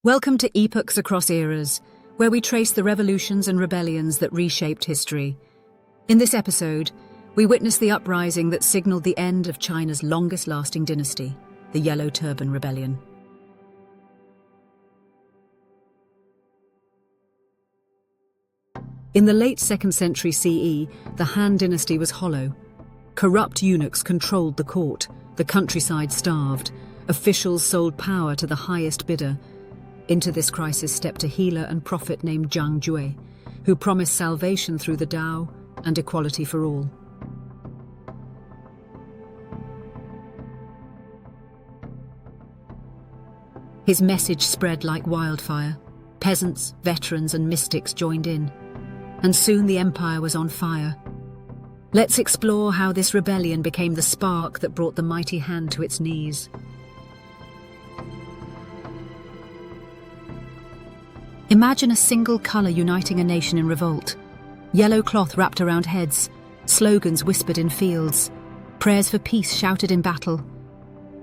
Welcome to Epochs Across Eras, where we trace the revolutions and rebellions that reshaped history. In this episode, we witness the uprising that signaled the end of China's longest-lasting dynasty, the Yellow Turban Rebellion. In the late 2nd century CE, the Han dynasty was hollow. Corrupt eunuchs controlled the court, the countryside starved, officials sold power to the highest bidder. Into this crisis stepped a healer and prophet named Zhang Jue, who promised salvation through the Tao and equality for all. His message spread like wildfire. Peasants, veterans, and mystics joined in, and soon the empire was on fire. Let's explore how this rebellion became the spark that brought the mighty Han to its knees. Imagine a single colour uniting a nation in revolt. Yellow cloth wrapped around heads, slogans whispered in fields, prayers for peace shouted in battle.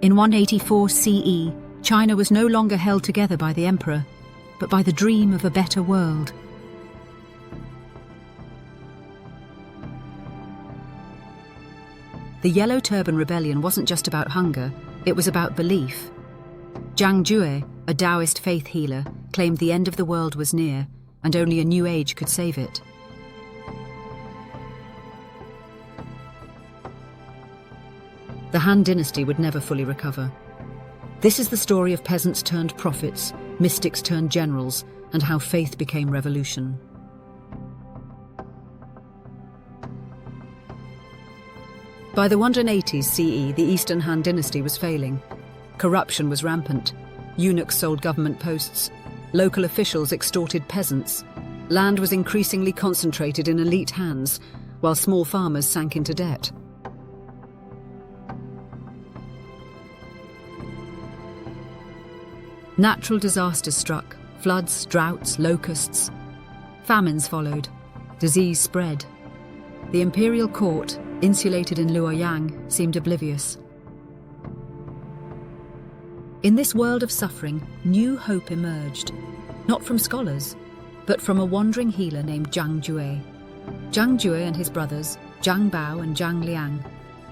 In 184 CE, China was no longer held together by the emperor, but by the dream of a better world. The Yellow Turban Rebellion wasn't just about hunger, it was about belief. Zhang Jue, a Taoist faith healer, claimed the end of the world was near, and only a new age could save it. The Han dynasty would never fully recover. This is the story of peasants turned prophets, mystics turned generals, and how faith became revolution. By the 180s CE, the Eastern Han dynasty was failing. Corruption was rampant. Eunuchs sold government posts. Local officials extorted peasants. Land was increasingly concentrated in elite hands, while small farmers sank into debt. Natural disasters struck: floods, droughts, locusts. Famines followed. Disease spread. The imperial court, insulated in Luoyang, seemed oblivious. In this world of suffering, new hope emerged, not from scholars, but from a wandering healer named Zhang Jue. Zhang Jue and his brothers, Zhang Bao and Zhang Liang,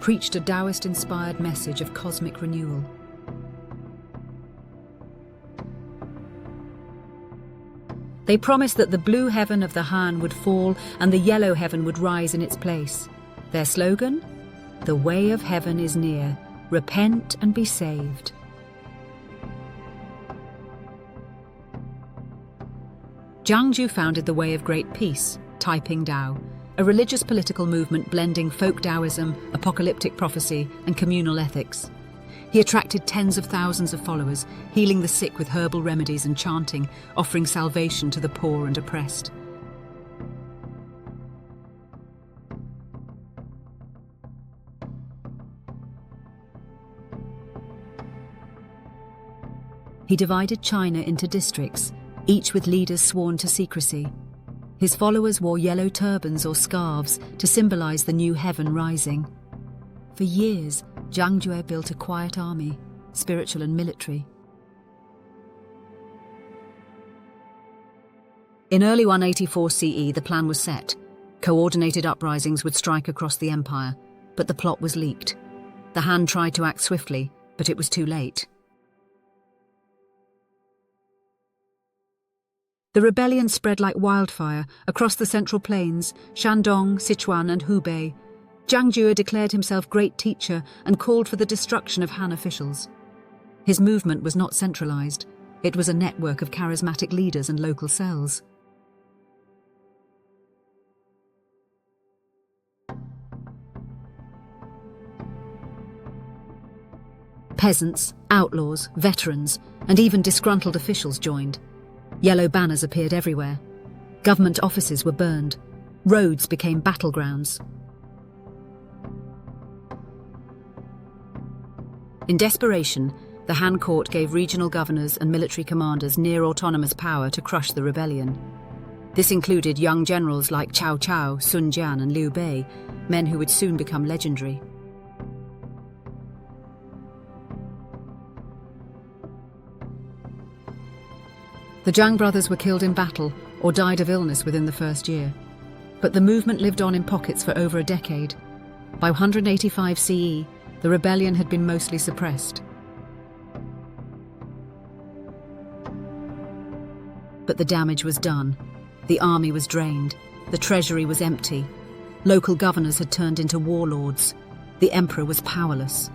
preached a Taoist-inspired message of cosmic renewal. They promised that the blue heaven of the Han would fall and the yellow heaven would rise in its place. Their slogan? "The way of heaven is near. Repent and be saved." Zhang Ju founded the Way of Great Peace, Taiping Tao, a religious political movement blending folk Taoism, apocalyptic prophecy, and communal ethics. He attracted tens of thousands of followers, healing the sick with herbal remedies and chanting, offering salvation to the poor and oppressed. He divided China into districts, each with leaders sworn to secrecy. His followers wore yellow turbans or scarves to symbolize the new heaven rising. For years, Zhang Jue built a quiet army, spiritual and military. In early 184 CE, the plan was set. Coordinated uprisings would strike across the empire, but the plot was leaked. The Han tried to act swiftly, but it was too late. The rebellion spread like wildfire across the Central Plains, Shandong, Sichuan, and Hubei. Zhang Jue declared himself great teacher and called for the destruction of Han officials. His movement was not centralized. It was a network of charismatic leaders and local cells. Peasants, outlaws, veterans, and even disgruntled officials joined. Yellow banners appeared everywhere. Government offices were burned. Roads became battlegrounds. In desperation, the Han court gave regional governors and military commanders near-autonomous power to crush the rebellion. This included young generals like Cao Cao, Sun Jian, and Liu Bei, men who would soon become legendary. The Zhang brothers were killed in battle or died of illness within the first year. But the movement lived on in pockets for over a decade. By 185 CE, the rebellion had been mostly suppressed. But the damage was done. The army was drained. The treasury was empty. Local governors had turned into warlords. The emperor was powerless.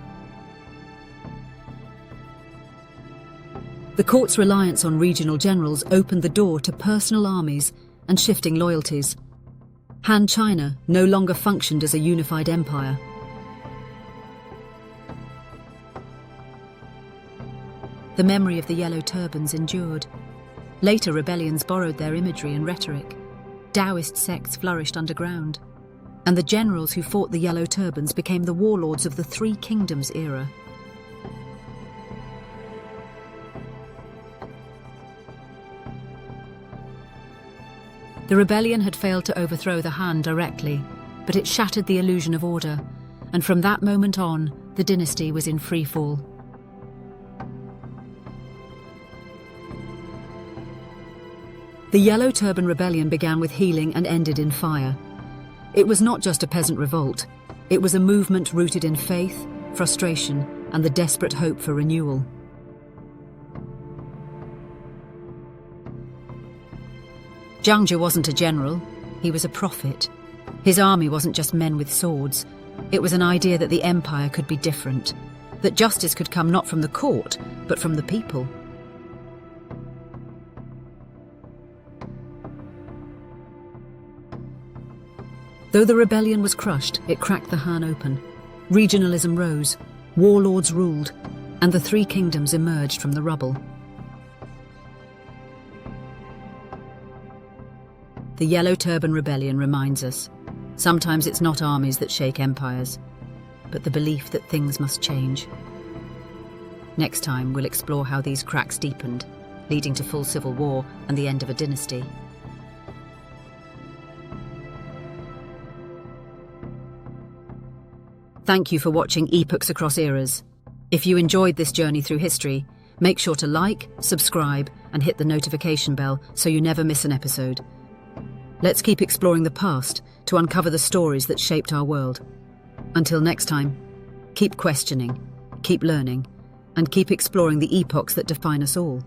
The court's reliance on regional generals opened the door to personal armies and shifting loyalties. Han China no longer functioned as a unified empire. The memory of the Yellow Turbans endured. Later rebellions borrowed their imagery and rhetoric. Taoist sects flourished underground. And the generals who fought the Yellow Turbans became the warlords of the Three Kingdoms era. The rebellion had failed to overthrow the Han directly, but it shattered the illusion of order, and from that moment on, the dynasty was in free fall. The Yellow Turban Rebellion began with healing and ended in fire. It was not just a peasant revolt, it was a movement rooted in faith, frustration, and the desperate hope for renewal. Zhang wasn't a general, he was a prophet. His army wasn't just men with swords. It was an idea that the empire could be different, that justice could come not from the court, but from the people. Though the rebellion was crushed, it cracked the Han open. Regionalism rose, warlords ruled, and the Three Kingdoms emerged from the rubble. The Yellow Turban Rebellion reminds us, sometimes it's not armies that shake empires, but the belief that things must change. Next time, we'll explore how these cracks deepened, leading to full civil war and the end of a dynasty. Thank you for watching Epochs Across Eras. If you enjoyed this journey through history, make sure to like, subscribe, and hit the notification bell so you never miss an episode. Let's keep exploring the past to uncover the stories that shaped our world. Until next time, keep questioning, keep learning, and keep exploring the epochs that define us all.